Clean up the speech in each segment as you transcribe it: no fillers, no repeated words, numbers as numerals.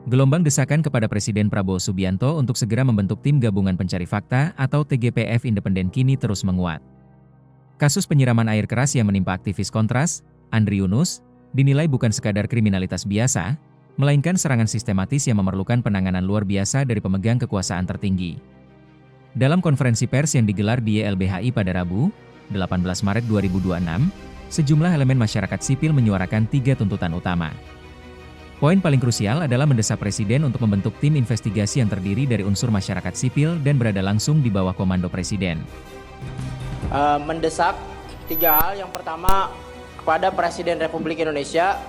Gelombang desakan kepada Presiden Prabowo Subianto untuk segera membentuk Tim Gabungan Pencari Fakta atau TGPF Independen kini terus menguat. Kasus penyiraman air keras yang menimpa aktivis Kontras, Andri Yunus, dinilai bukan sekadar kriminalitas biasa, melainkan serangan sistematis yang memerlukan penanganan luar biasa dari pemegang kekuasaan tertinggi. Dalam konferensi pers yang digelar di YLBHI pada Rabu, 18 Maret 2026, sejumlah elemen masyarakat sipil menyuarakan 3 tuntutan utama. Poin paling krusial adalah mendesak Presiden untuk membentuk tim investigasi yang terdiri dari unsur masyarakat sipil dan berada langsung di bawah komando Presiden. Mendesak 3 hal. Yang pertama, kepada Presiden Republik Indonesia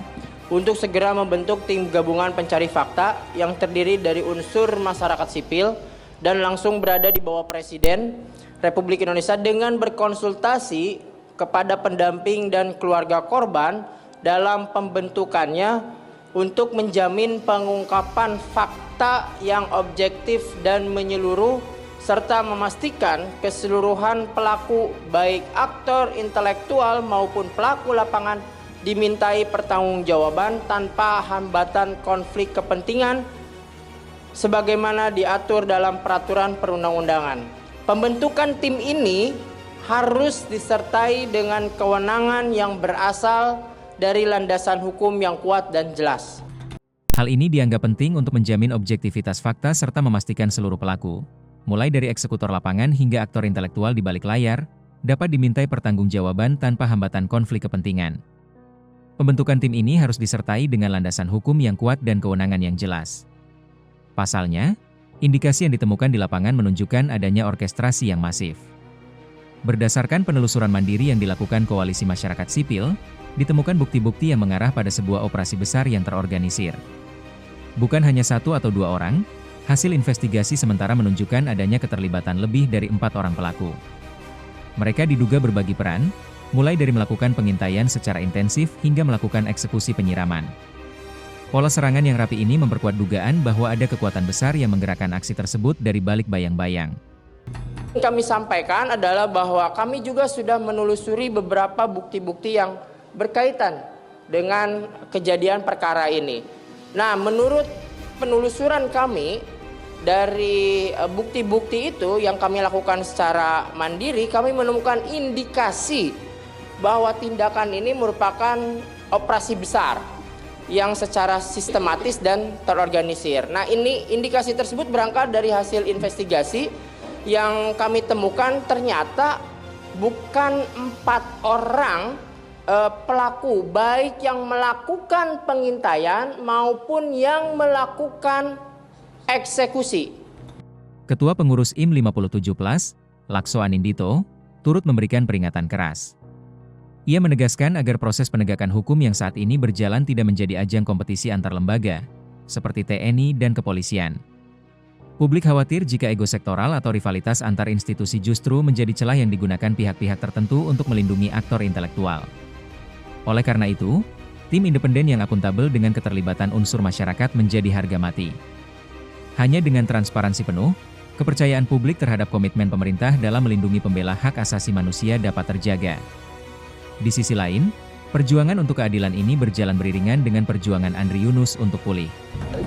untuk segera membentuk tim gabungan pencari fakta yang terdiri dari unsur masyarakat sipil dan langsung berada di bawah Presiden Republik Indonesia dengan berkonsultasi kepada pendamping dan keluarga korban dalam pembentukannya untuk menjamin pengungkapan fakta yang objektif dan menyeluruh serta memastikan keseluruhan pelaku baik aktor intelektual maupun pelaku lapangan dimintai pertanggungjawaban tanpa hambatan konflik kepentingan sebagaimana diatur dalam peraturan perundang-undangan. Pembentukan tim ini harus disertai dengan kewenangan yang berasal dari landasan hukum yang kuat dan jelas. Hal ini dianggap penting untuk menjamin objektivitas fakta serta memastikan seluruh pelaku, mulai dari eksekutor lapangan hingga aktor intelektual di balik layar, dapat dimintai pertanggungjawaban tanpa hambatan konflik kepentingan. Pembentukan tim ini harus disertai dengan landasan hukum yang kuat dan kewenangan yang jelas. Pasalnya, indikasi yang ditemukan di lapangan menunjukkan adanya orkestrasi yang masif. Berdasarkan penelusuran mandiri yang dilakukan Koalisi Masyarakat Sipil, ditemukan bukti-bukti yang mengarah pada sebuah operasi besar yang terorganisir. Bukan hanya 1 atau 2 orang, hasil investigasi sementara menunjukkan adanya keterlibatan lebih dari 4 orang pelaku. Mereka diduga berbagi peran, mulai dari melakukan pengintaian secara intensif hingga melakukan eksekusi penyiraman. Pola serangan yang rapi ini memperkuat dugaan bahwa ada kekuatan besar yang menggerakkan aksi tersebut dari balik bayang-bayang. Yang kami sampaikan adalah bahwa kami juga sudah menelusuri beberapa bukti-bukti yang berkaitan dengan kejadian perkara ini. Nah, menurut penelusuran kami dari bukti-bukti itu yang kami lakukan secara mandiri, kami menemukan indikasi bahwa tindakan ini merupakan operasi besar yang secara sistematis dan terorganisir. Nah, ini indikasi tersebut berangkat dari hasil investigasi yang kami temukan ternyata bukan 4 orang pelaku baik yang melakukan pengintaian maupun yang melakukan eksekusi. Ketua Pengurus IM 57+, Lakso Anindito, turut memberikan peringatan keras. Ia menegaskan agar proses penegakan hukum yang saat ini berjalan tidak menjadi ajang kompetisi antar lembaga, seperti TNI dan kepolisian. Publik khawatir jika ego sektoral atau rivalitas antar institusi justru menjadi celah yang digunakan pihak-pihak tertentu untuk melindungi aktor intelektual. Oleh karena itu, tim independen yang akuntabel dengan keterlibatan unsur masyarakat menjadi harga mati. Hanya dengan transparansi penuh, kepercayaan publik terhadap komitmen pemerintah dalam melindungi pembela hak asasi manusia dapat terjaga. Di sisi lain, perjuangan untuk keadilan ini berjalan beriringan dengan perjuangan Andri Yunus untuk pulih.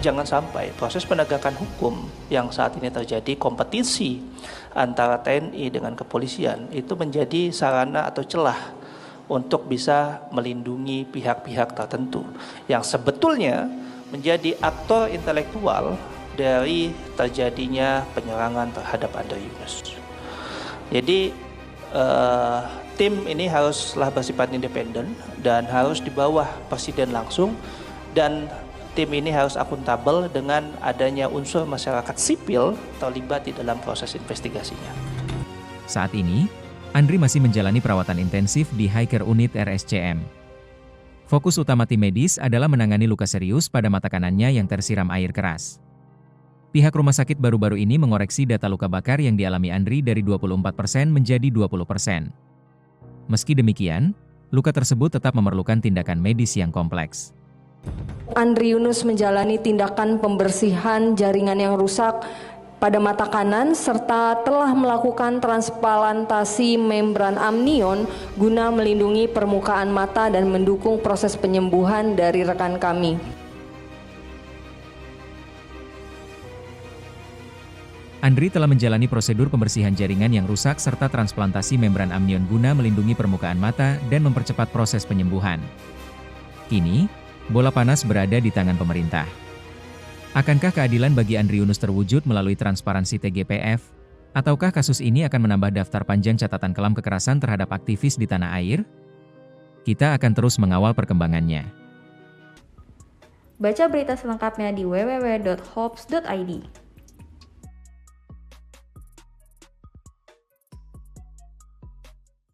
Jangan sampai proses penegakan hukum yang saat ini terjadi kompetisi antara TNI dengan kepolisian itu menjadi sarana atau celah untuk bisa melindungi pihak-pihak tertentu yang sebetulnya menjadi aktor intelektual dari terjadinya penyerangan terhadap Andri Yunus. Jadi tim ini haruslah bersifat independen dan harus di bawah Presiden langsung, dan tim ini harus akuntabel dengan adanya unsur masyarakat sipil terlibat di dalam proses investigasinya. Saat ini, Andri masih menjalani perawatan intensif di High Care Unit RSCM. Fokus utama tim medis adalah menangani luka serius pada mata kanannya yang tersiram air keras. Pihak rumah sakit baru-baru ini mengoreksi data luka bakar yang dialami Andri dari 24% menjadi 20%. Meski demikian, luka tersebut tetap memerlukan tindakan medis yang kompleks. Andri Yunus menjalani tindakan pembersihan jaringan yang rusak pada mata kanan serta telah melakukan transplantasi membran amnion guna melindungi permukaan mata dan mendukung proses penyembuhan dari rekan kami. Andri telah menjalani prosedur pembersihan jaringan yang rusak serta transplantasi membran amnion guna melindungi permukaan mata dan mempercepat proses penyembuhan. Kini, bola panas berada di tangan pemerintah. Akankah keadilan bagi Andri Yunus terwujud melalui transparansi TGPF? Ataukah kasus ini akan menambah daftar panjang catatan kelam kekerasan terhadap aktivis di tanah air? Kita akan terus mengawal perkembangannya. Baca berita selengkapnya di www.hops.id.